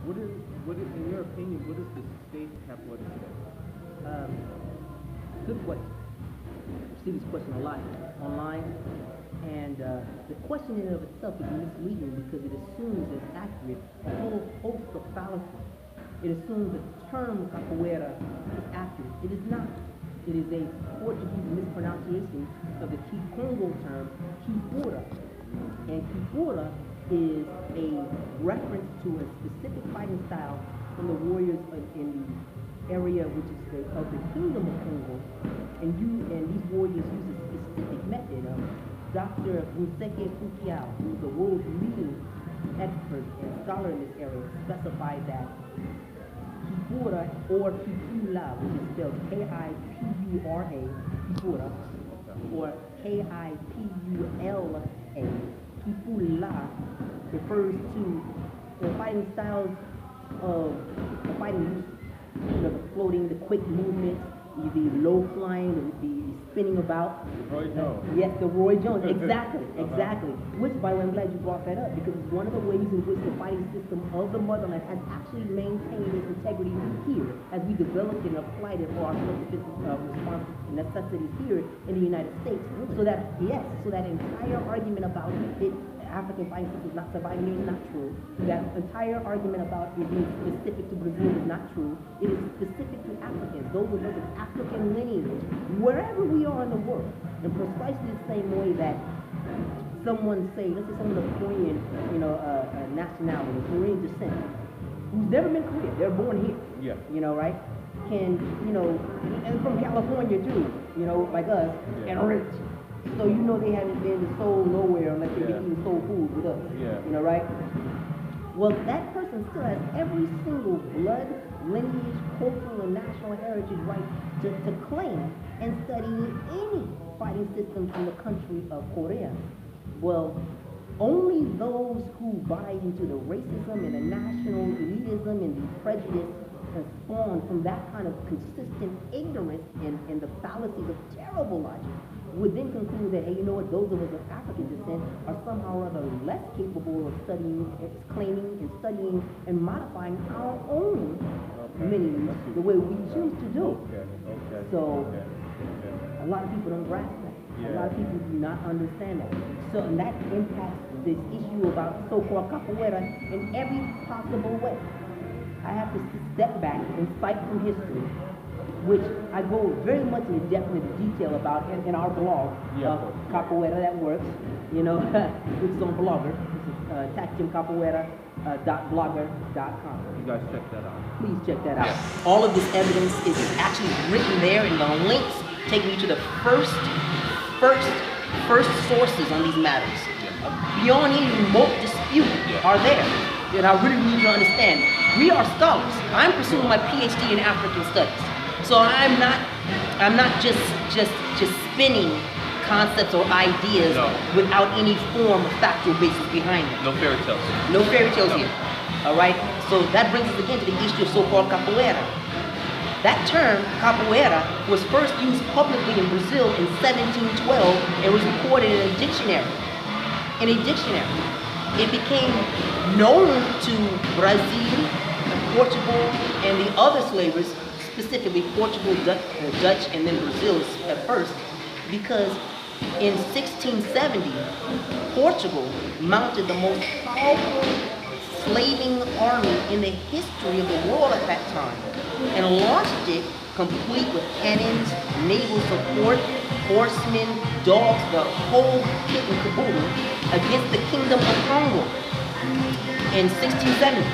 In your opinion, what is the state of capoeira today? Good question. I see this question a lot online, and the question in and of itself is misleading because it assumes it's accurate a whole host of fallacies. It assumes that the term capoeira is accurate. It is not. It is a Portuguese mispronunciation of the Kikongo term kipura. And kipura is a reference to a specific fighting style from the warriors in the area which is of the Kingdom of Congo. And these warriors use a specific method. Dr. Nseke Fukiao, who is the world's leading expert and scholar in this area, specified that Kipura or Kipula, which is spelled K-I-P-U-R-A, Kipura, or K-I-P-U-L-A, Kipula, refers to the fighting styles of the fighting, the floating, the quick movements, the low flying, the spinning about. Roy Jones. Yes, the Roy Jones. Exactly. Which, by the way, I'm glad you brought that up because it's one of the ways in which the fighting system of the motherland has actually maintained its integrity here as we developed and applied it for our self-defense response necessities here in the United States. So that entire argument about it, African fighting system is not surviving is not true. That entire argument about it being specific to Brazil is not true. It is specific to Africans, those of us of African lineage, wherever we are in the world, in precisely the same way that someone, let's say someone of Korean, nationality, Korean descent, who's never been Korean, they're born here, right? And from California too, like us, and rich. So they haven't been to soul nowhere unless they've been eating soul food with us. Right? Well, that person still has every single blood, lineage, cultural, and national heritage right to claim and study any fighting system from the country of Korea. Well, only those who buy into the racism and the national elitism and the prejudice and spawn from that kind of consistent ignorance and the fallacies of terrible logic would then conclude that, hey, you know what, those of us of African descent are somehow or other less capable of studying, claiming, and studying, and modifying our own lineage the way we choose to do. So, a lot of people don't grasp that. A lot of people do not understand that. So, and that impacts this issue about so-called capoeira in every possible way. I have to step back and cite from history, which I go very much in depth with detail about in our blog, Capoeira That Works, which is on Blogger. This is tactimcapoeira.blogger.com. You guys check that out. Please check that out. All of this evidence is actually written there, and the links taking you to the first sources on these matters. Beyond any remote dispute are there. And I really need you to understand. We are scholars. I'm pursuing my PhD in African studies. So I'm not just spinning concepts or ideas without any form of factual basis behind them. No fairy tales. No fairy tales here. All right? So that brings us again to the issue of so-called capoeira. That term, capoeira, was first used publicly in Brazil in 1712 and was recorded in a dictionary. It became known to Brazil, Portugal, and the other slavers, specifically Portugal, Dutch, and then Brazil at first, because in 1670, Portugal mounted the most powerful slaving army in the history of the world at that time, and launched it complete with cannons, naval support, horsemen, dogs, the whole kit and caboodle, against the Kingdom of Congo in 1670.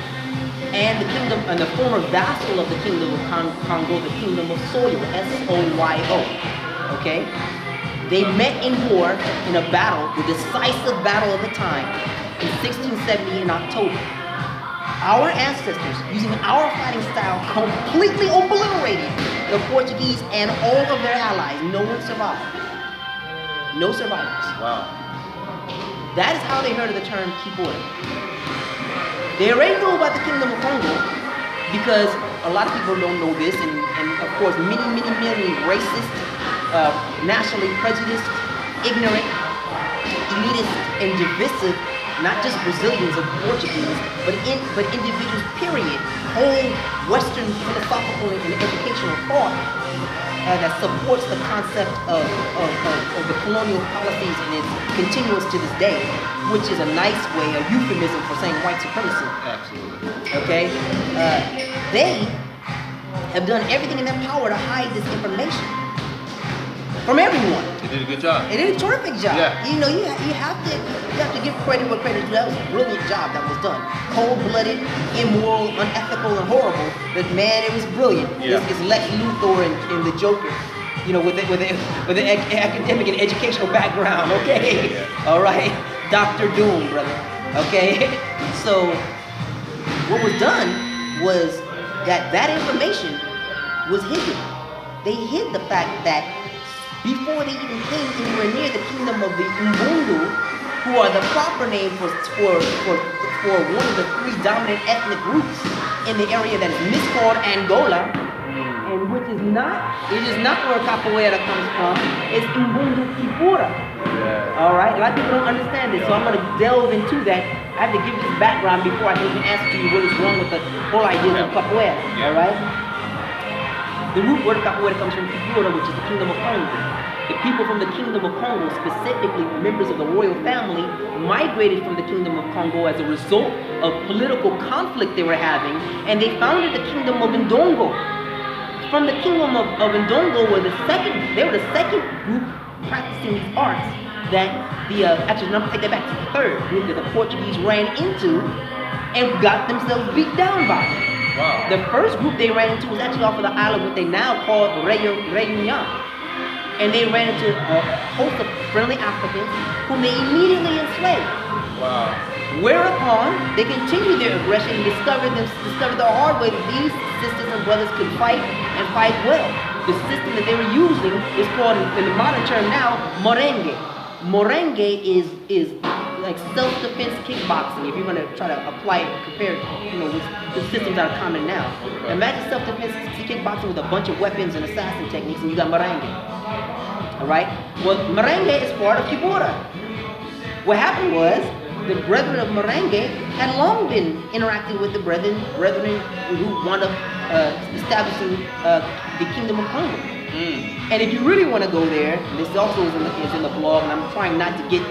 And the former vassal of the Kingdom of Congo, the Kingdom of Soyo, S-O-Y-O. Okay? They met in war in a battle, the decisive battle of the time, in 1670 in October. Our ancestors, using our fighting style, completely obliterated the Portuguese and all of their allies. No one survived. No survivors. Wow. That is how they heard of the term Kipura. They already know about the Kingdom of Congo because a lot of people don't know this, and of course many racist, nationally prejudiced, ignorant, elitist, and divisive not just Brazilians or Portuguese, but individuals, period, whole Western philosophical and educational thought that supports the concept of the colonial policies and is continuous to this day, which is a nice way, a euphemism for saying white supremacy. Absolutely. Okay? They have done everything in their power to hide this information from everyone. They did a good job. They did a terrific job. Yeah. You know, you have to give credit where credit is due. That was a brilliant job that was done. Cold-blooded, immoral, unethical, and horrible. But man, it was brilliant. Yeah. It's Lex Luthor and the Joker. You know, with the academic and educational background. Okay. Yeah. All right. Dr. Doom, brother. Okay. So what was done was that information was hidden. They hid the fact that before they even came anywhere near the kingdom of the Umbundu, who are the proper name for one of the three dominant ethnic groups in the area that is miscalled Angola, and which is not where capoeira comes from. It's Umbundu Kipura. Yeah. All right, a lot of people don't understand this, so I'm going to delve into that. I have to give this background before I can even answer to you what is wrong with the whole idea of capoeira. Yeah. All right. The root word of capoeira comes from Kipura, which is the kingdom of Congo. The people from the kingdom of Congo, specifically members of the royal family, migrated from the kingdom of Congo as a result of political conflict they were having, and they founded the kingdom of Ndongo. From the kingdom of Ndongo were the second group practicing these arts that actually, I'm gonna take that back to the third group that the Portuguese ran into and got themselves beat down by. Wow. The first group they ran into was actually off of the island what they now call Réunion. And they ran into a host of friendly Africans whom they immediately enslaved. Wow. Whereupon they continued their aggression and discovered the hard way that these sisters and brothers could fight and fight well. The system that they were using is called, in the modern term now, morengue. Morengue is like self-defense kickboxing. If you're going to try to apply it, compare it, with the systems that are common now. Imagine self-defense kickboxing with a bunch of weapons and assassin techniques, and you got morengue. All right. Well, merengue is part of Kipura. What happened was the brethren of merengue had long been interacting with the brethren who wound up establishing the kingdom of Congo. And if you really want to go there, and this also is in the blog, and I'm trying not to get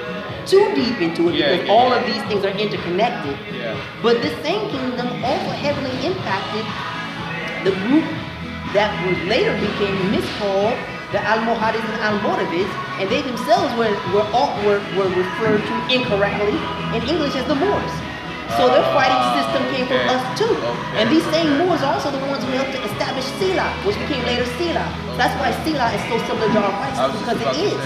too deep into it because all of these things are interconnected. Yeah. But this same kingdom also heavily impacted the group that was later became miscalled the Almohades and Almoravids, and they themselves were referred to incorrectly in English as the Moors. So their fighting system came from us too. And these same Moors are also the ones who helped to establish Sila, which became later Sila. That's why Sila is so similar to our fight system, because it is.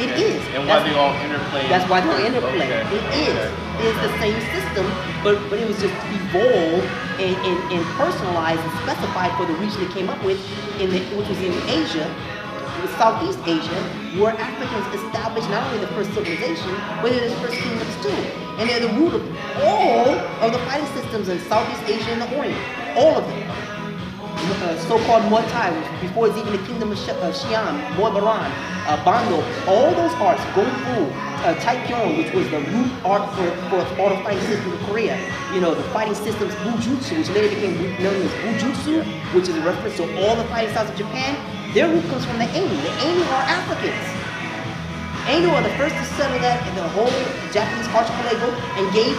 It is. And why they all interplay. That's why they all interplay. Okay. It is. It is the same system, but it was just evolved and personalized and specified for the region it came up with, which was in Asia, Southeast Asia, where Africans established not only the first civilization, but they're the first kingdoms too. And they're the root of all of the fighting systems in Southeast Asia and the Orient. All of them. So-called Muay Thai, before it's even the kingdom of Xi'an, Muay Baran, Bando, all those arts, Kung Fu, Taekwondo, which was the root art for all the fighting systems of Korea. The fighting systems Bujutsu, which later became known as Bujutsu, which is a reference to all the fighting styles of Japan. Their root comes from the Ainu. The Ainu are Africans. Ainu are the first to settle that in the whole Japanese archipelago and gave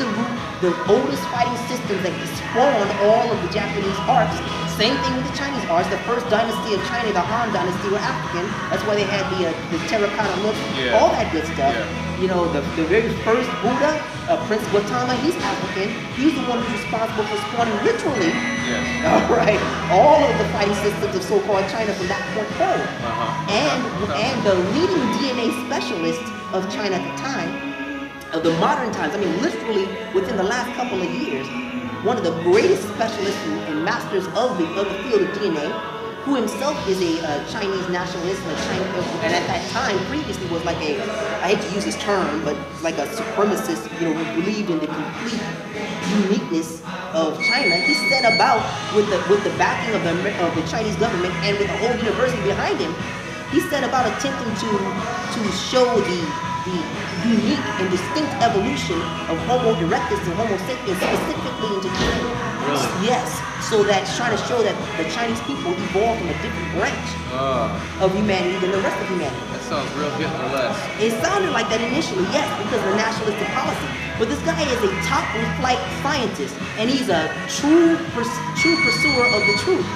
the oldest fighting systems that spawned all of the Japanese arts. Same thing with the Chinese arts. The first dynasty of China, the Han Dynasty, were African. That's why they had the terracotta look, all that good stuff. Yeah. The very first Buddha, Prince Gautama, he's African. He's the one who's responsible for spawning literally. Yes. All right, all of the fighting systems of so-called China from that point forward. And the leading DNA specialist of China at the time, of the modern times, I mean literally within the last couple of years, one of the greatest specialists and masters of the field of DNA, who himself is a Chinese nationalist and at that time previously was like I hate to use this term, but like a supremacist, who believed in the complete uniqueness of China. He set about with the backing of the Chinese government and with the whole university behind him. He set about attempting to show the unique and distinct evolution of Homo erectus and Homo sapiens specifically into China. Really? Yes. So that's trying to show that the Chinese people evolved from a different branch of humanity than the rest of humanity. That sounds real Hitler-esque. It sounded like that initially, yes, because of the nationalistic policy. But this guy is a top flight scientist, and he's a true pursuer of the truth.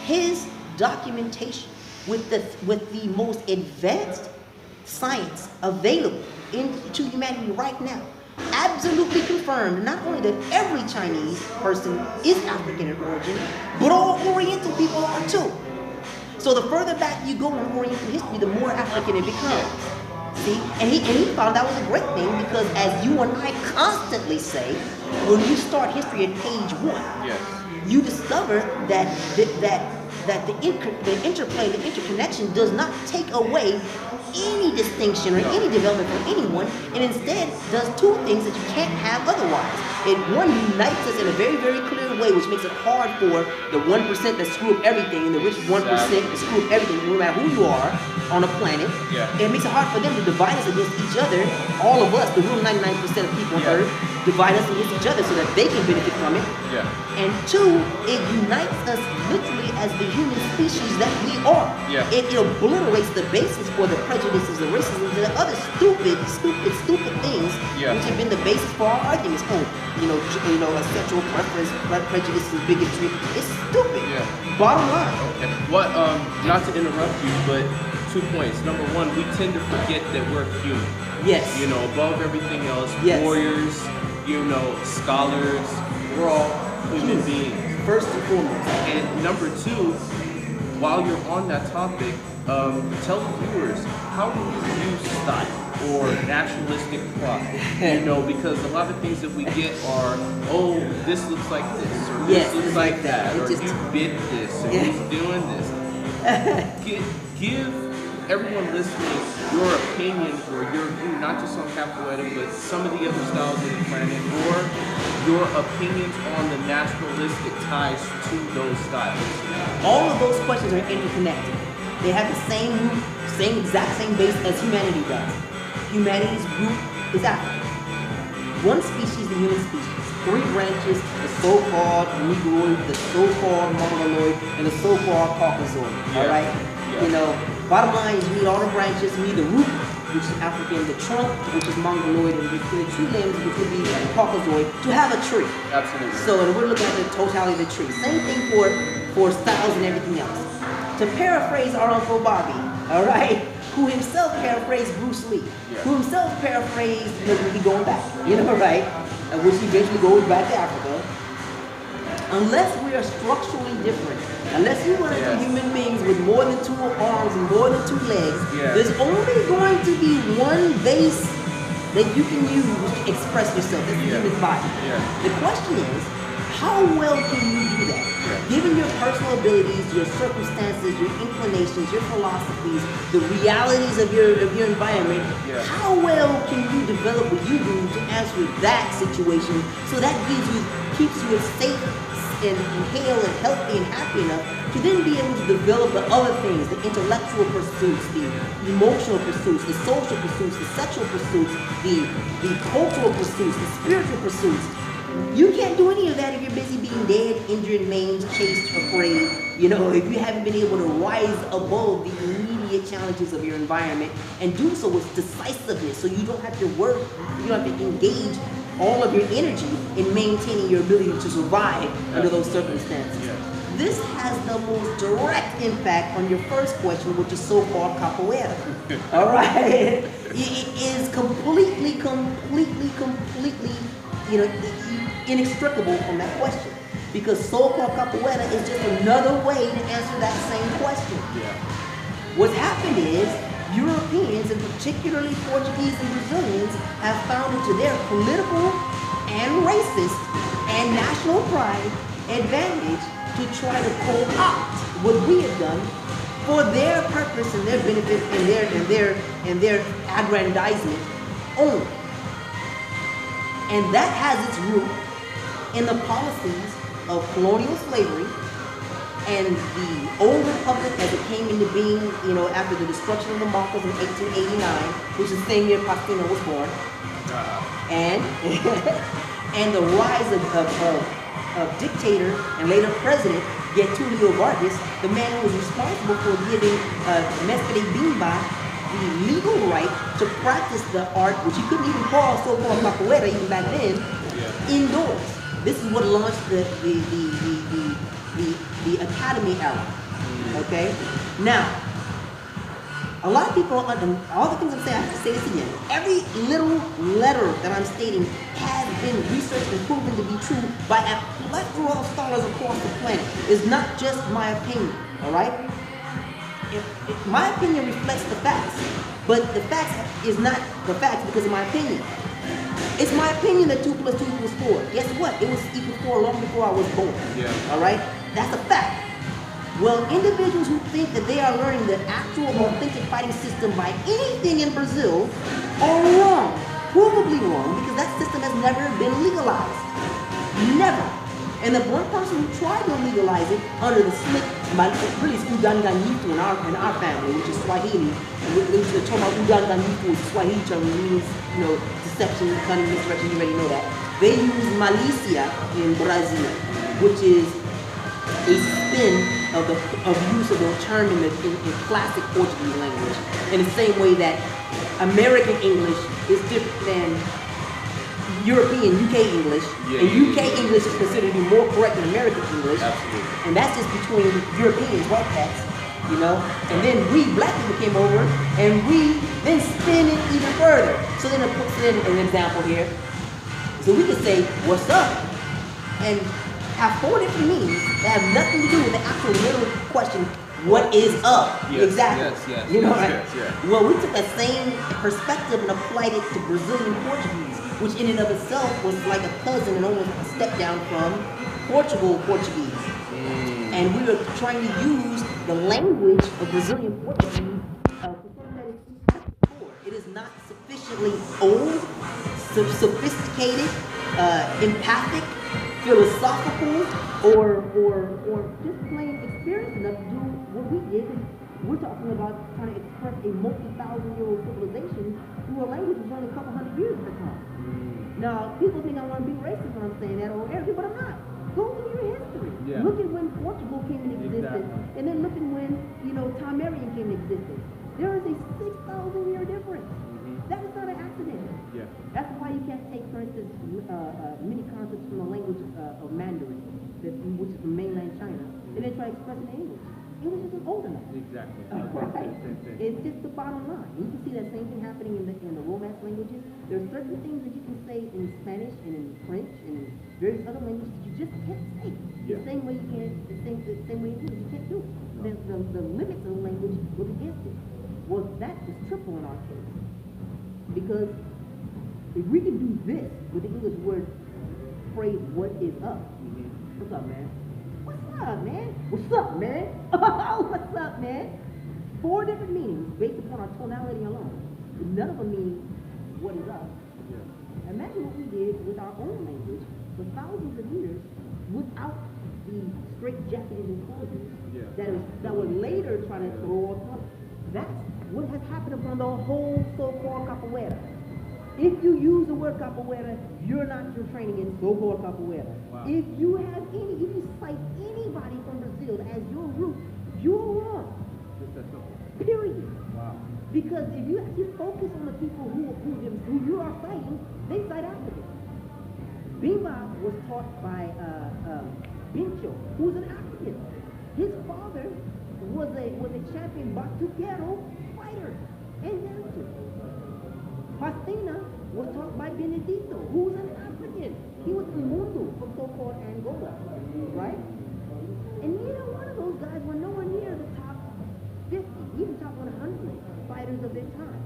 His documentation with the most advanced science available to humanity right now absolutely confirmed not only that every Chinese person is African in origin, but all Oriental people are too. So the further back you go in Oriental history, the more African it becomes. See, and he found that was a great thing because, as you and I constantly say, when you start history at page 1, Yes. you discover that the interplay, the interconnection does not take away any distinction or any development for anyone, and instead does two things that you can't have otherwise. It one unites us in a very, very clear way, which makes it hard for the 1% that screw up everything and the rich 1% that screw up everything, no matter who you are on a planet. Yeah. It makes it hard for them to divide us against each other. All of us, the real 99% of people on Earth, divide us against each other so that they can benefit from it. Yeah. And two, it unites us literally as the human species that we are. Yeah. It obliterates the basis for the prejudices, the racism, and the other stupid things which have been the basis for our arguments. Oh, a sexual preference, prejudice, and bigotry. It's stupid. Yeah. Bottom line. Okay. What? Not to interrupt you, but 2 points. Number one, we tend to forget that we're human. Yes. Above everything else, Yes. warriors, scholars, we're all human beings. First and foremost. And number two, while you're on that topic, tell the viewers, how do you view style or nationalistic pride? Because a lot of things that we get are, oh, this looks like this, or this looks like that, or you bid this, or he's doing this. Give everyone listening your opinion or your view, not just on Capoeira, but some of the other styles of the planet, or your opinions on the nationalistic ties to those styles. All of those questions are interconnected. They have the exact same base as humanity does. Humanity's root is Africa. One species, the human species. 3 branches, the so-called Negroid, the so-called Mongoloid, and the so-called Caucasoid. All right? Bottom line is you need all the branches, you need the root, which is African, the trunk, which is Mongoloid, and the 2 limbs, which would be Caucasoid, to have a tree. Absolutely. So we're looking at the totality of the tree. Same thing for styles and everything else. To paraphrase our Uncle Bobby, all right, who himself paraphrased Bruce Lee, who himself paraphrased, we going back, right, which eventually goes back to Africa. Unless we are structurally different, unless you run into human beings with more than 2 arms and more than 2 legs, there's only going to be one base that you can use to express yourself. That's the human body. The question is, how well can you do that? Given your personal abilities, your circumstances, your inclinations, your philosophies, the realities of your environment, how well can you develop what you do to answer that situation so that keeps you safe and hale and healthy and happy enough to then be able to develop the other things, the intellectual pursuits, the emotional pursuits, the social pursuits, the sexual pursuits, the cultural pursuits, the spiritual pursuits. You can't do any of that if you're busy being dead, injured, maimed, chased, afraid. If you haven't been able to rise above the immediate challenges of your environment and do so with decisiveness, so you don't have to work, you don't have to engage all of your energy in maintaining your ability to survive under those circumstances. This has the most direct impact on your first question, which is so-called capoeira. All right? It is completely, inextricable from that question. Because so-called capoeira is just another way to answer that same question. What's happened is, Europeans, and particularly Portuguese and Brazilians, have found it to their political and racist and national pride advantage to try to co-opt what we have done for their purpose and their benefit and their aggrandizement only. And that has its root in the policies of colonial slavery And the old republic as it came into being, you know, after the destruction of the Marcos in 1889, which is the same year Faustino was born, and and the rise of dictator and later president Getulio Vargas, the man who was responsible for giving Mestre Bimba the legal right to practice the art, which he couldn't even call so-called capoeira even back then, indoors. This is what launched the academy era. Okay? Now, a lot of people, all the things I'm saying, I have to say this again. Every little letter that I'm stating has been researched and proven to be true by a plethora of scholars across the planet. It's not just my opinion, all right? My opinion reflects the facts, but the facts is not the facts because of my opinion. It's my opinion that 2 plus 2 equals 4. Guess what? It was equal 4 long before I was born. Yeah. All right? That's a fact. Well, individuals who think that they are learning the actual authentic fighting system by anything in Brazil are wrong. Provably wrong, because that system has never been legalized. Never. And the one person who tried to legalize it under the slick, really it's Udanganyifu in our family, which is Swahili. The term of Udanganyifu is Swahili term, which means, you know, deception, cunning, misdirection, you already know that. They use malicia in Brazil, which is a spin of use of the term in classic Portuguese language, in the same way that American English is different than European UK English, and UK English is considered to be more correct than American English. Absolutely. And that's just between Europeans, white cats, you know. And then we black people came over, and we then spin it even further. So then it puts in an example here. So we can say, "What's up?" and have 4 different meanings that have nothing to do with the actual literal question, what is up? Yes, exactly. yes, you know, yes, right? yes, yeah. Well, we took that same perspective and applied it to Brazilian Portuguese, which in and of itself was like a cousin and almost a step down from Portugal Portuguese. And we were trying to use the language of Brazilian Portuguese for something that it's for. It is not sufficiently old, sophisticated, empathic, philosophical, or just plain experienced enough to do what we did. We're talking about trying to express a multi-thousand-year-old civilization through a language that's only a couple hundred years at the time. Now, people think I want to be racist when I'm saying that, or arrogant, but I'm not. Go through your history. Yeah. Look at when Portugal came into existence, Exactly. and then look at when, you know, Palmerian came into existence. There is a 6,000-year difference. That is not an accident. Yeah. That's why you can't take, for instance, many concepts from the language of Mandarin, which is from mainland China, and then try to express it in English. English isn't old enough. Exactly. I was gonna say the same thing. It's just the bottom line. You can see that same thing happening in the Romance languages. There are certain things that you can say in Spanish and in French and in various other languages that you just can't say. Yeah. The same way you can't, the same way in English, you can't do it. The limits of the language was against it. Well, that is triple in our case. Because if we can do this with the English word phrase, what is up? What's up, man? What's up, man? What's up, man? Oh, what's up, man? 4 different meanings based upon our tonality alone. None of them mean what is up. Yeah. Imagine what we did with our own language for thousands of years without the straight-jacketed enclosures that were later trying to throw us up. That's what has happened upon the whole so-called capoeira. If you use the word capoeira, you're not training in so-called capoeira. Wow. If you cite anybody from Brazil as your root, you're wrong. Just that simple. Period. Wow. Because if you actually focus on the people who you are citing, they cite Africans. Bimba was taught by Bincho, who's an African. His father was a champion Batuquero fighter and dancer. Faustina was taught by Benedito, who's an African. He was in Mundo from so-called Angola, right? And neither one of those guys were nowhere near the top 50, even top 100 fighters of their time.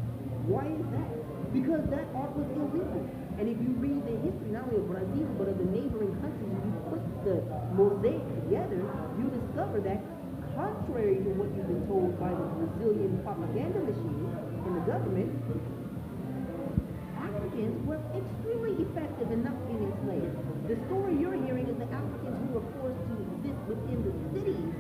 Why is that? Because that art was illegal. And if you read the history, not only of Brazil, but of the neighboring countries, if you put the mosaic together, you discover that contrary to what you've been told by the Brazilian propaganda machine and the government, Africans were extremely effective in not being enslaved. The story you're hearing is the Africans who were forced to exist within the cities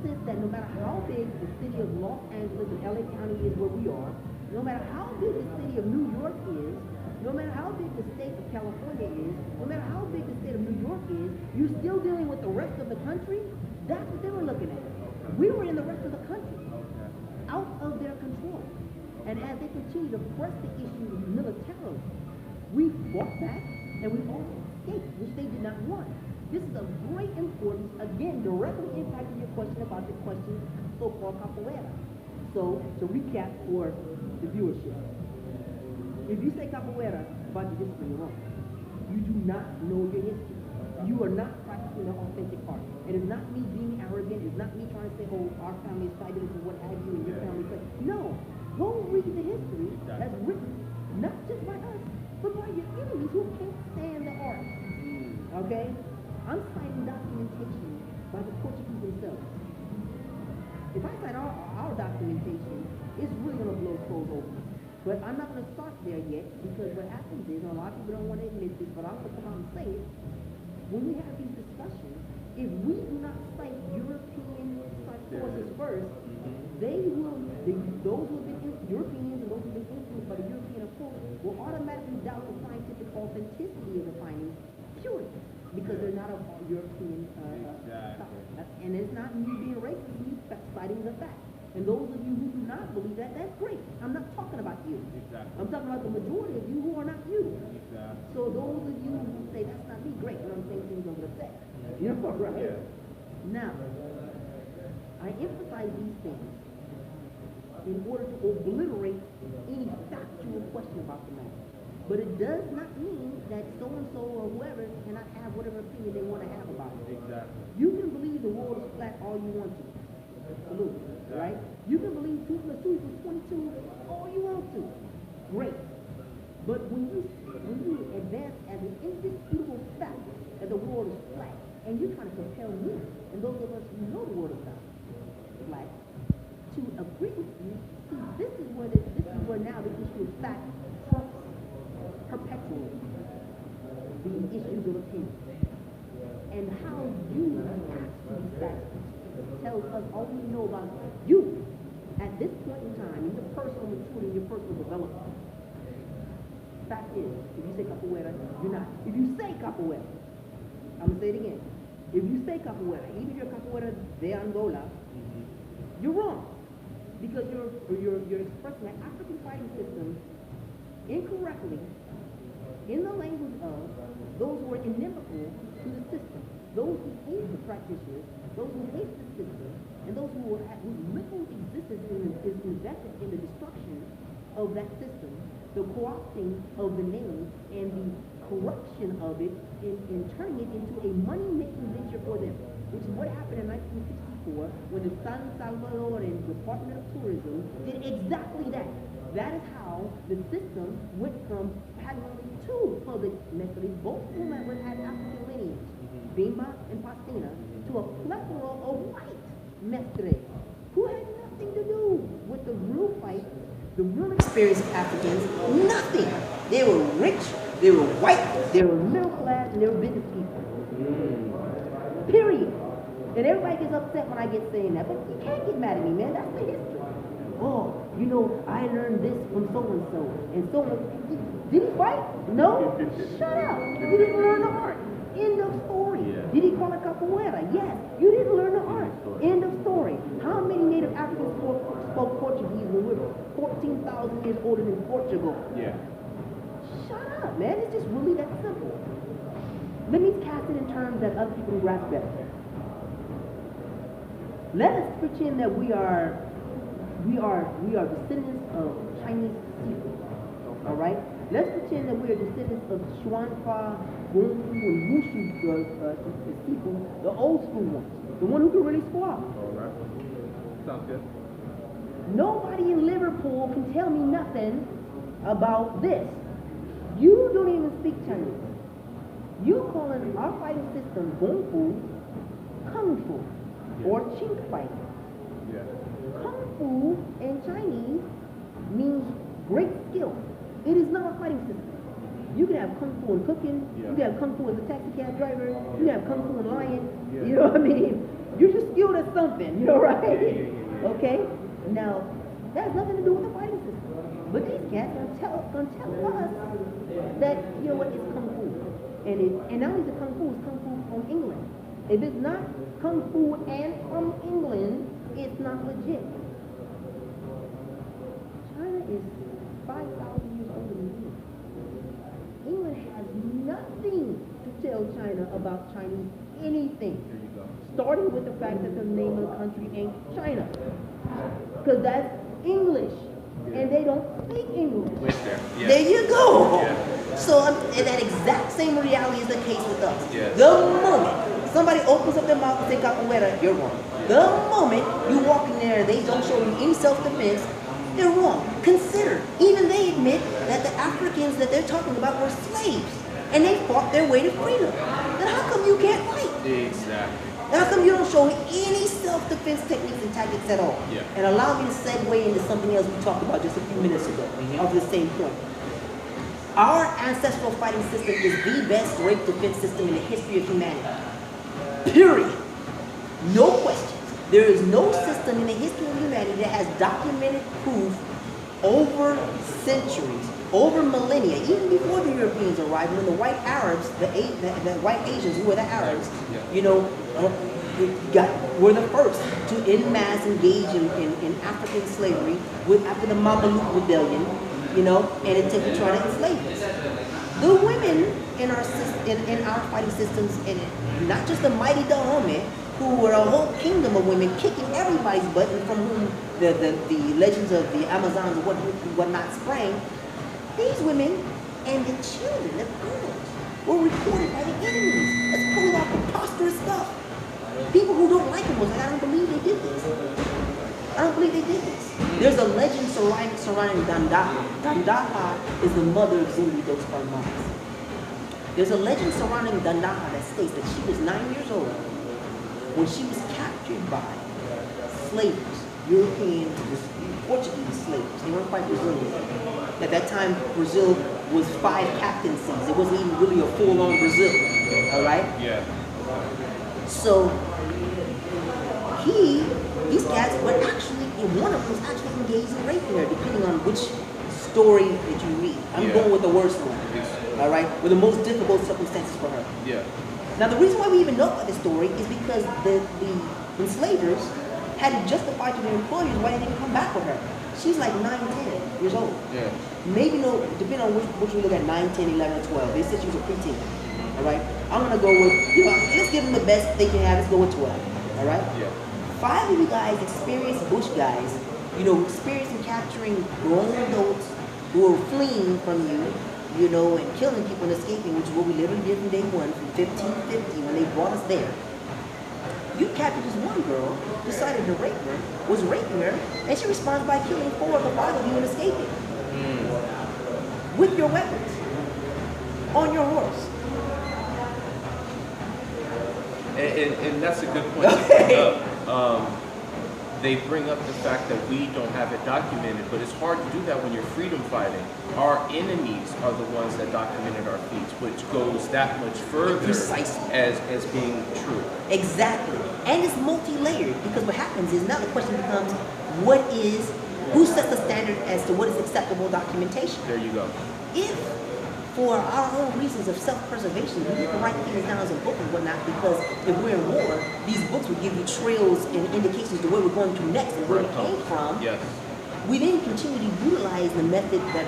insist that no matter how big the city of Los Angeles and LA County is where we are, no matter how big the city of New York is, no matter how big the state of California is, no matter how big the state of New York is, you're still dealing with the rest of the country. That's what they were looking at. We were in the rest of the country, out of their control. And as they continue to press the issue militarily, we fought back and we also escaped, which they did not want. This is of great importance, again, directly impacting your question about the question so-called capoeira. So, to recap for the viewership, if you say capoeira about your history, you're wrong. You do not know your history. You are not practicing an authentic art. It is not me being arrogant. It's not me trying to say, oh, our family is fabulous and what have you, and your family is. No. Go read the history that's written, not just by us, but by your enemies who can't stand the art. Okay? I'm citing documentation by the Portuguese themselves. If I cite our documentation, it's really going to blow souls open. But I'm not going to start there yet, because what happens is, and a lot of people don't want to admit this, but I'm going to come out and say it, when we have these discussions, if we do not cite European sources first, they will, those who have been Europeans and those who have been influenced by the European approach will automatically doubt the scientific authenticity of the findings purely because they're not of European stock. And it's not me being racist, me citing the fact. And those of you who do not believe that, that's great. I'm not talking about you. Exactly. I'm talking about the majority of you who are not you. Exactly. So those of you who say that's not me, great. And I'm saying things over the set. You know, right? Yeah. Now, I emphasize these things in order to obliterate any factual question about the matter. But it does not mean that so-and-so or whoever cannot have whatever opinion they want to have about it. Exactly. You can believe the world is flat all you want to. Absolutely. Right? You can believe 2 plus 2 equals 22 all you want to. Great. But when you advance as an indisputable fact that the world is flat, and you're trying to compel me and those of us who know the world is flat to agree with you, see, this is where now the issue of fact trumps perpetually the issues of opinion. And how you react to these facts tells us all we know about you at this point in time, in your personal maturity, in your personal development. Fact is, if you say capoeira, you're not. If you say capoeira, I'm going to say it again. If you say capoeira, even if you're capoeira de Angola, you're wrong. Because you're expressing an African fighting system incorrectly in the language of those who are inimical to the system, those who hate the practitioners, those who hate the system, and those whose little existence is invested in the destruction of that system, the co-opting of the name and the corruption of it in turning it into a money-making venture for them, which is what happened in 1964 when the San Salvadoran Department of Tourism did exactly that. That is how the system went from having only 2 public mestres, both whom had African lineage, Bimba and Pastina, to a plethora of white mestres who had nothing to do with the real fight, the real experience of Africans, nothing. They were rich, they were white, they were middle class, and they were business people. Period. And everybody gets upset when I get saying that, but you can't get mad at me, man. That's the history. Oh, you know, I learned this from so-and-so, and so-and-so. Did he fight? No? Shut up. You didn't learn the art. End of story. Yeah. Did he call it capoeira? Yes. You didn't learn the art. End of story. How many native Africans spoke Portuguese when we were 14,000 years older than Portugal? Yeah. Shut up, man. It's just really that simple. Let me cast it in terms that other people can grasp better. Let us pretend that we are descendants of Chinese seafood. All right? Let's pretend that we are descendants of Xuanfa, Gongfu, and Wushu seafood, the old school ones, the one who can really squat. All right. Sounds good. Nobody in Liverpool can tell me nothing about this. You don't even speak Chinese. You calling our fighting system Gongfu, Kung Fu, or Chink fighting. Yeah. Kung Fu in Chinese means great skill. It is not a fighting system. You can have Kung Fu in cooking, you can have Kung Fu as a taxi cab driver, you can have Kung Fu in lying, you know what I mean? You're just skilled at something, you know, right? Okay? Now, that has nothing to do with the fighting system. But these cats gonna tell us that, you know what, it's Kung Fu. And not only is it Kung Fu, it's Kung Fu from England. If it's not Kung Fu and from England, it's not legit. China is 5,000 years older than England. England has nothing to tell China about Chinese anything. There you go. Starting with the fact that the name of the country ain't China. Because that's English. And they don't speak English. Went there. Yes. There you go. Yeah. So and that exact same reality is the case with us. Yes. The moment somebody opens up their mouth and say capoeira, you're wrong. The moment you walk in there and they don't show you any self-defense, they're wrong. Consider, even they admit that the Africans that they're talking about were slaves. And they fought their way to freedom. Then how come you can't fight? Exactly. How come you don't show any self-defense techniques and tactics at all? Yeah. And allow me to segue into something else we talked about just a few minutes ago, of the same point. Our ancestral fighting system is the best rape defense system in the history of humanity. Period. No questions. There is no system in the history of humanity that has documented proof over centuries, over millennia, even before the Europeans arrived, when the white Arabs, the white Asians, who were the Arabs, you know, were the first to en masse engage in African slavery after the Mameluke rebellion, you know, and attempt to try to enslave us. The women in our fighting systems, and not just the mighty Dahomey, who were a whole kingdom of women kicking everybody's butt, and from whom the legends of the Amazons and whatnot sprang. These women and the children, the girls, were recorded by the enemies as pulling off preposterous stuff. People who don't like them was like, I don't believe they did this. I don't believe they did this. There's a legend surrounding Dandaha. Dandaha is the mother of Zimri Dos Palmas. There's a legend surrounding Dandaha that states that she was 9 years old when she was captured by slavers, European, Portuguese slavers. They weren't quite Brazilian. At that time, Brazil was 5 captaincies. It wasn't even really a full-on Brazil. All right? Yeah. So these cats were actually, one of them was actually engaged in rape there, depending on which story that you read. I'm going with the worst one. All right, with the most difficult circumstances for her. Yeah. Now the reason why we even know about this story is because the enslavers had to justify to their employers why they didn't come back with her. She's like 9, 10 years old. Yeah. Maybe no, depending on which we look at, 9, 10, 11, 12. They said she was a preteen. All right, I'm gonna go with, let's give them the best they can have. Let's go with 12. All right. Yeah. 5 of you guys, experienced bush guys, experienced in capturing grown adults who are fleeing from you, and killing people and escaping, which is what we literally did from day one, from 1550 when they brought us there. You captured this one girl, decided to rape her, was raping her, and she responds by killing 4 of the 5 of you and escaping. With your weapons. On your horse. And that's a good point to bring up. They bring up the fact that we don't have it documented, but it's hard to do that when you're freedom fighting. Our enemies are the ones that documented our feats, which goes that much further as being true. Exactly. And it's multi-layered, because what happens is now the question becomes, who sets the standard as to what is acceptable documentation? There you go. If, for our own reasons of self-preservation, we didn't write things down as a book and whatnot, because if we're in war, these books would give you trails and indications to where we're going to next and where we came from. Yes. We then continue to utilize the method that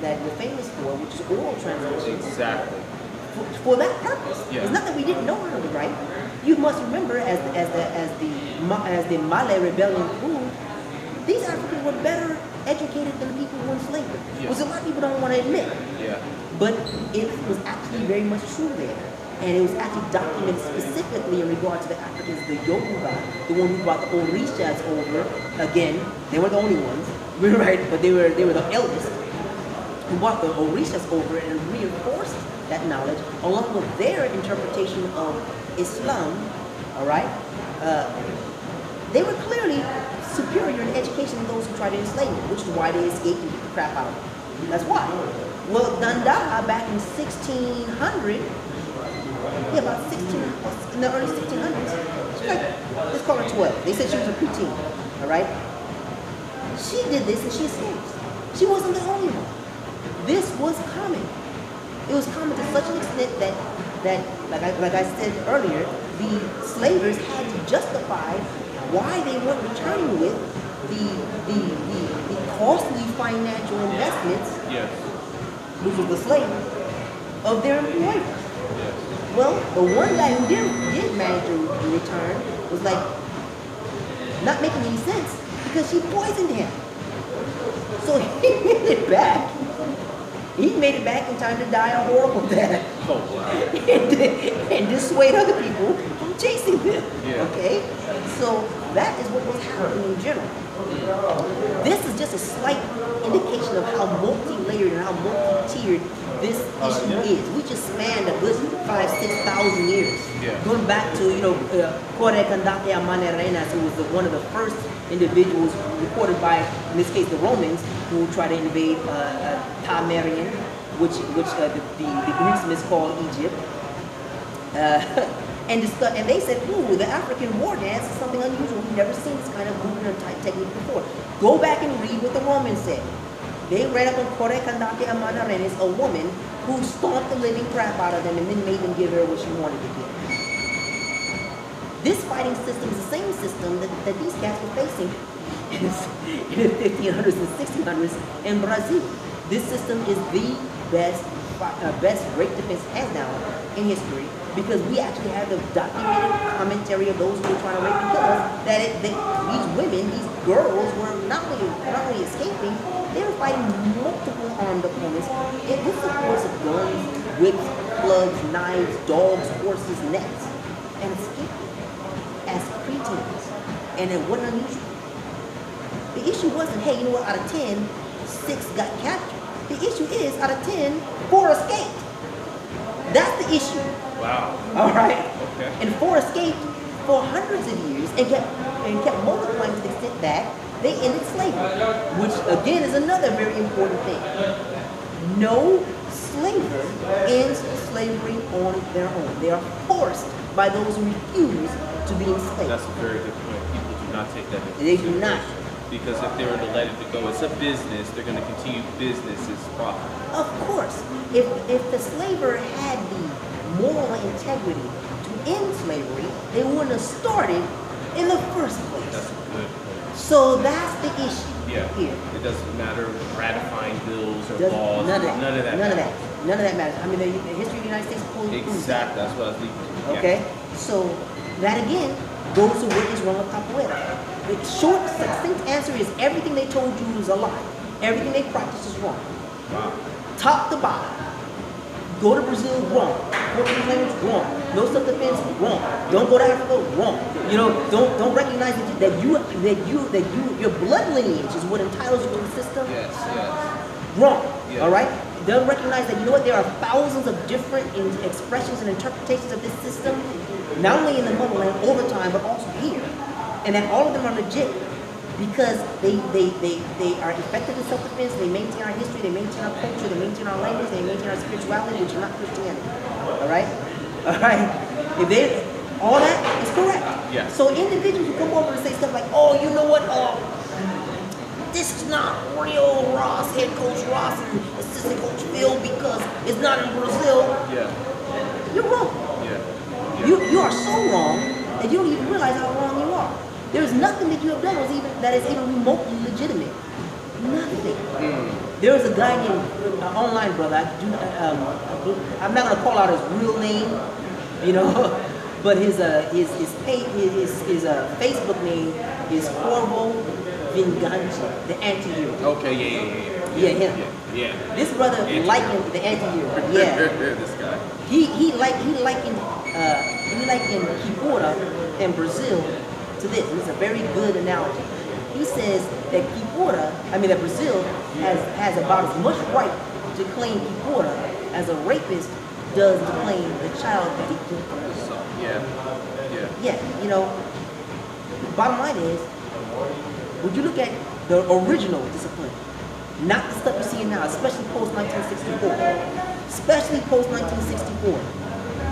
we're famous for, which is oral transmission. Exactly. For that purpose. Yeah. It's not that we didn't know how to write. You must remember, as the Malay rebellion proved, these Africans were better educated than the people who enslaved them, Yeah. which a lot of people don't want to admit. Yeah. But it was actually very much true there. And it was actually documented specifically in regard to the Africans, the Yoruba, the one who brought the Orishas over. Again, they weren't the only ones, right? But they were the eldest, who brought the Orishas over and reinforced that knowledge along with their interpretation of Islam. All right, they were clearly superior in education than those who tried to enslave them, which is why they escaped and beat the crap out of them. That's why. Well, Dandaha back in 1600, about in the early 1600s, like, let's call her 12. They said she was a preteen, all right? She did this and she escaped. She wasn't the only one. This was common. It was common to such an extent that like I said earlier, the slavers had to justify why they weren't returning with the costly financial investments, Yes. which was the slave, of their employers. Yes. Well, the one guy who did manage to return was like not making any sense because she poisoned him. So he made it back. He made it back in time to die a horrible death Oh wow. and dissuade other people from chasing them. Yeah. Okay? So that is what was happening in general. This is just a slight indication of how multi-layered and how multi-tiered this issue is. We just spanned a good 5,000-6,000 years. Yeah. Going back to, Kore Kandake Amane Arenas, who was one of the first individuals reported by, in this case, the Romans, who tried to invade Tamarian, which the Greeks miscalled Egypt. And they said, ooh, the African war dance is something unusual. We've never seen this kind of movement or type technique before. Go back and read what the Romans said. They read up on Kore Kandake Amane Arenas, a woman who stomped the living crap out of them and then made them give her what she wanted to give. This fighting system is the same system that these cats were facing in the 1500s and 1600s in Brazil. This system is the best rape defense hands down in history because we actually have the documented commentary of those who were trying to rape and kill us that these women, these girls were not only escaping, they were fighting multiple armed opponents with the force of guns, whips, clubs, knives, dogs, horses, nets, and escaping as preteens. And it wasn't unusual. The issue wasn't, hey, you know what, out of 10, 6 got captured. The issue is, out of 10, 4 escaped. That's the issue. Wow. All right? Okay. And 4 escaped for hundreds of years and kept multiplying to the extent that they ended slavery, which again is another very important thing. No slaver ends slavery on their own. They are forced by those who refuse to be enslaved. That's a very good point. People do not take that into They do not. consideration. Because if they were to let it go, it's a business. They're going to continue business as profit. Of course, if the slaver had the moral integrity to end slavery, they wouldn't have started in the first place. That's a good point. So that's the issue Yeah. here. It doesn't matter ratifying bills or Doesn't- laws. None of that. None of that. None of that. matters. None of that matters. I mean, the history of the United States proves that. Exactly. That's what I was leading to. Yeah. Okay? So that again goes to what is wrong with capoeira. The short, succinct answer is everything they told you is a lie. Everything they practice is wrong. Wow. Top to bottom. Go to Brazil, wrong. Portuguese language, wrong. No self-defense, wrong. Don't go to Africa, wrong. Don't recognize that your blood lineage is what entitles you to the system. Yes. Yes. Wrong. Yeah. All right. Don't recognize that there are thousands of different expressions and interpretations of this system, not only in the motherland all the time, but also here, and that all of them are legit because they are effective in self-defense. They maintain our history. They maintain our culture. They maintain our language. They maintain our spirituality, which is not Christianity. All right. All right. All that is correct. Yeah. So individuals who come over and say stuff like, "Oh, you know what? This is not real Ross, head coach Ross, and assistant coach Phil because it's not in Brazil." Yeah. You're wrong. Yeah. You are so wrong that you don't even realize how wrong you are. There is nothing that you have done that is even remotely legitimate. Nothing. There is a guy named online brother. I'm not gonna call out his real name, but his Facebook name is Corvo Vinganti, the anti-hero. Okay. Yeah, him. Yeah. This brother Anti-hero. likened the anti-hero. Yeah. This guy. He likened Kipura in Brazil to this. And it's a very good analogy. He says that that Brazil has about as much right to claim Kipura as a rapist does to claim the child that he killed. So, yeah. Yeah, bottom line is, would you look at the original discipline, not the stuff you're seeing now, especially post-1964,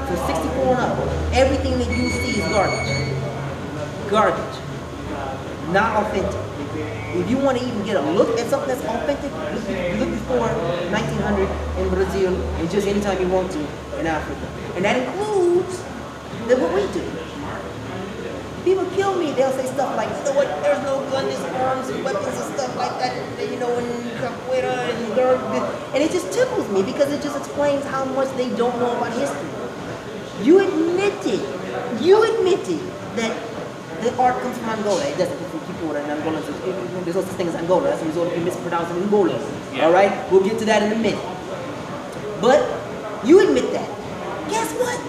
From 64 on up, everything that you see is garbage. garbage. Not authentic. If you want to even get a look at something that's authentic, look before 1900 in Brazil, and just anytime you want to in Africa. And that includes what we do. People kill me, they'll say stuff like, you know what, there's no gun, there's arms and weapons and stuff like that, you know, and capoeira and it just tickles me because it just explains how much they don't know about history. You admitted that the art comes from Angola. It doesn't. People in Angola, there's no such thing as Angola. That's the result of you mispronouncing Angola. Yeah. All right, we'll get to that in a minute. But you admit that. Guess what?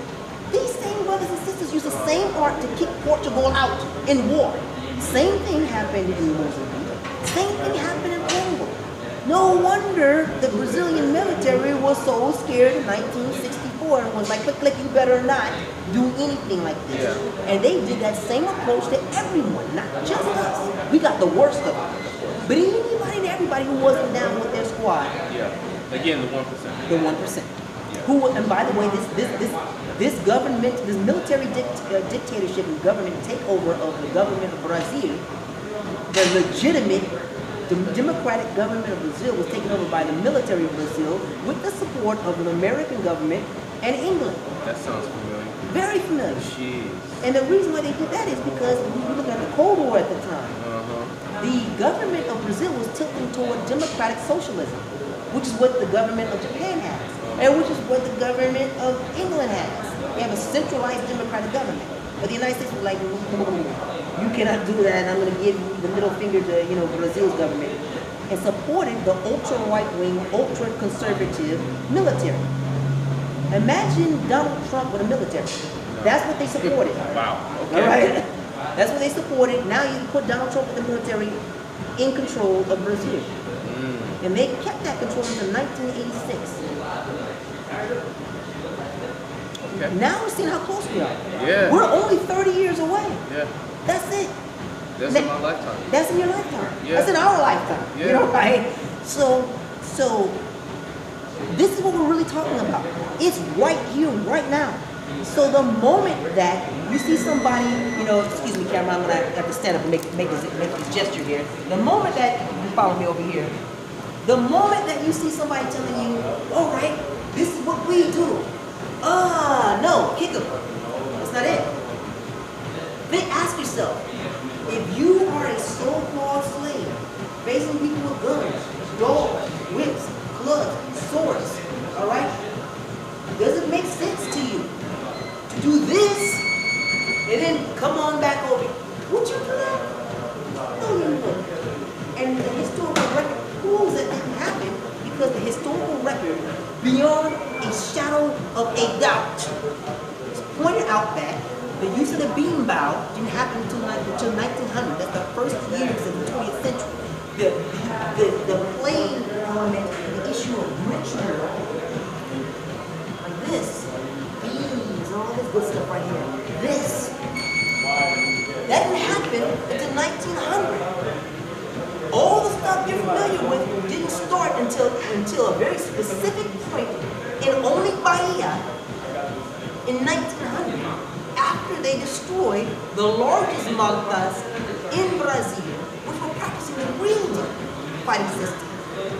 These same brothers and sisters use the same art to kick Portugal out in war. Same thing happened in Mozambique. Same thing happened in Congo. No wonder the Brazilian military was so scared in 1964 and was like, click, you better not do anything like this. Yeah. And they did that same approach to everyone, not just us. We got the worst of it. But anybody and everybody who wasn't down with their squad. Yeah. Again, the 1%. The 1%. Yeah. Who, and by the way, this government, this military dictatorship and government takeover of the government of Brazil, the legitimate democratic government of Brazil was taken over by the military of Brazil with the support of the American government and England. That sounds familiar. Very familiar. Jeez. And the reason why they did that is because we were looking at the Cold War at the time. The government of Brazil was tilting toward democratic socialism, which is what the government of Japan has, and which is what the government of England has. They have a centralized democratic government. But the United States was like, you cannot do that, and I'm going to give you the middle finger to, Brazil's government, and supported the ultra right-wing, ultra conservative military. Imagine Donald Trump with a military. That's what they supported. Wow. Okay. All right. That's what they supported. Now you put Donald Trump with the military in control of Brazil, and they kept that control until 1986. Okay. Now we're seeing how close we are. Yeah. We're only 30 years away. Yeah. That's it. That's in my lifetime. That's in your lifetime. Yeah. That's in our lifetime. Yeah. Right? So this is what we're really talking about. It's right here, right now. So the moment that you see somebody, excuse me, camera, I'm gonna have to stand up and make this gesture here. The moment that you follow me over here, the moment that you see somebody telling you, all right, this is what we do. No, kick them. That's not it. Then ask yourself, if you are a so-called slave, facing people with guns, dogs, whips, clubs, swords, all right? Does it make sense to you to do this and then come on back over? Would you do that? No, you wouldn't. And the historical record proves that didn't happen because the historical record, beyond a shadow of a doubt, pointed out that the use of the bean bow didn't happen until 1900. That's the first years of the 20th century. The playing element, the issue of ritual, like this, beans, and all this good stuff right here. This. That didn't happen until 1900. All the stuff you're familiar with didn't start until a very specific point in only Bahia in 1900, after they destroyed the largest maltas in Brazil, which were practicing the real deal fighting system.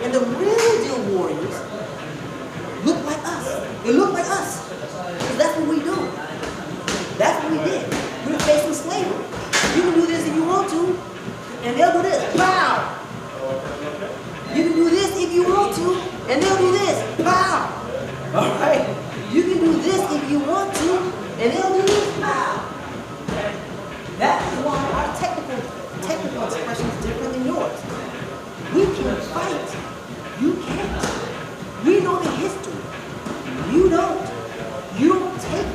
And the real deal warriors look like us. They look like us. Because that's what we do. That's what we did. We're facing slavery. You can do this if you want to, and they'll do this. Pow! You can do this if you want to, and they'll do this. Pow! All right? You can do this if you want to, and they'll do this. Pow! That's why our technical expression is different than yours. We can fight. You can't. We know the history. You don't. You don't take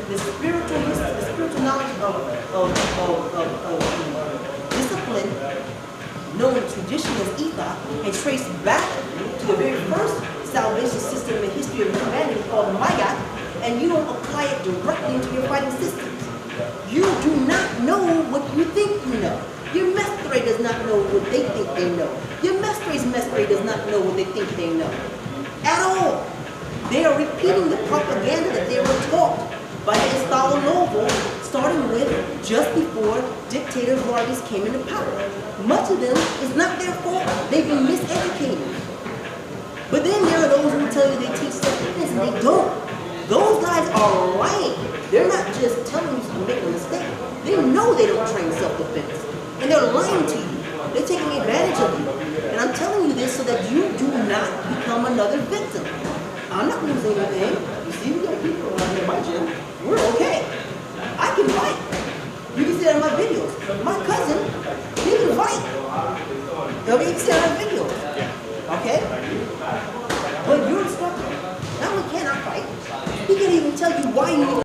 the spiritual history, the spiritual knowledge of discipline, known tradition as Etha, and trace back to the very first salvation system in the history of humanity called Maya, and you don't apply it directly into your fighting systems. You do not know what you think you know. Your mestre does not know what they think they know. Your mestre's mestre does not know what they think they know. At all. They are repeating the propaganda that they were taught by the Estado Novo starting with just before dictator Vargas came into power. Much of them is not their fault. They've been miseducated. But then there are those who tell you they teach self-defense, and they don't. Those guys are lying. They're not just telling you to make a mistake. They know they don't train self-defense. And they're lying to you. They're taking advantage of you. And I'm telling you this so that you do not become another victim. I'm not losing anything. You see, we got people around here in my gym. We're okay. I can fight. You can see that in my videos. My cousin, he can fight. Okay, you can see that in my videos. Okay? But your instructor not only cannot fight, he can't even tell you why you need